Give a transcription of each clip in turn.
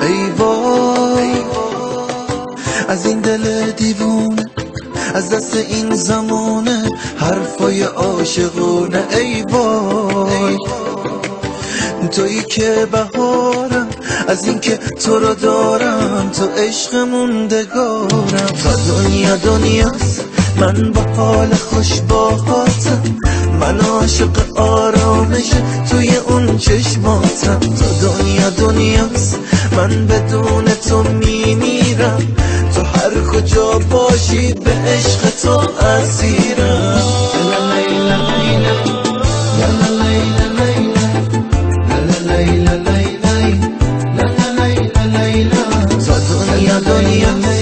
ای وای از این دل دیوونه، از دست این زمانه حرفای عاشقونه. ای وای تویی که بهارم، از این که تو رو دارم، تو عشق موندگارم. تا دنیا دنیاست من با حال خوش باهاتم، من عاشق آرامش توی اون چشماتم. تا دنیا دنیاست من بدون تو میمیرم، تو هر کجا باشی به عشق تو اسیرم. تا دنیا دنیاست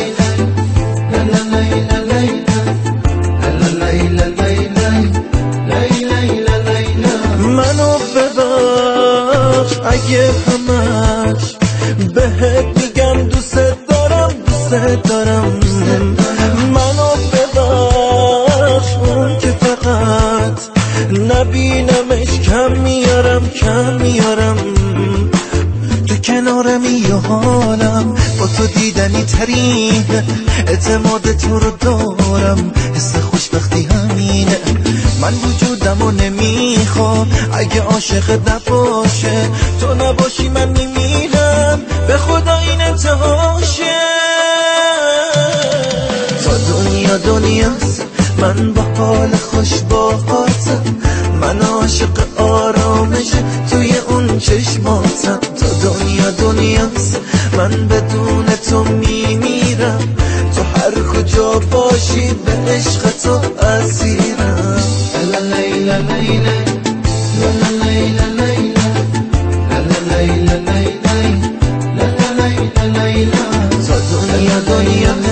منو ببخش اگه همش بهت میگم دوست دارم دوست دارم. منو ببخش اون که فقط نبینمش کم میارم. تو کنارمی و حالم با تو دیدنی ترین، اعتماد تو رو دارم، حس خوشبختی همینه. من وجودمو نمیخوام اگه عاشق نباشه، تو نباشی من میمیرم، به خدا این انتهاشه. تا دنیا دنیاست من با حال خوش باهاتم، من عاشق آرامش توی اون چشماتم. تا دنیا دنیاست من بدون تو میمیرم، تو هر کجا باشی به عشق تو اسیرم. لیلا لیلا لیلا لیلا لیلا لیلا لیلا تا دنیا دنیاست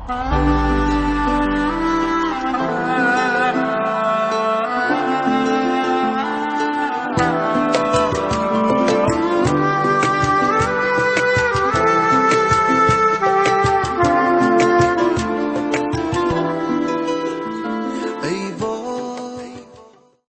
Bye.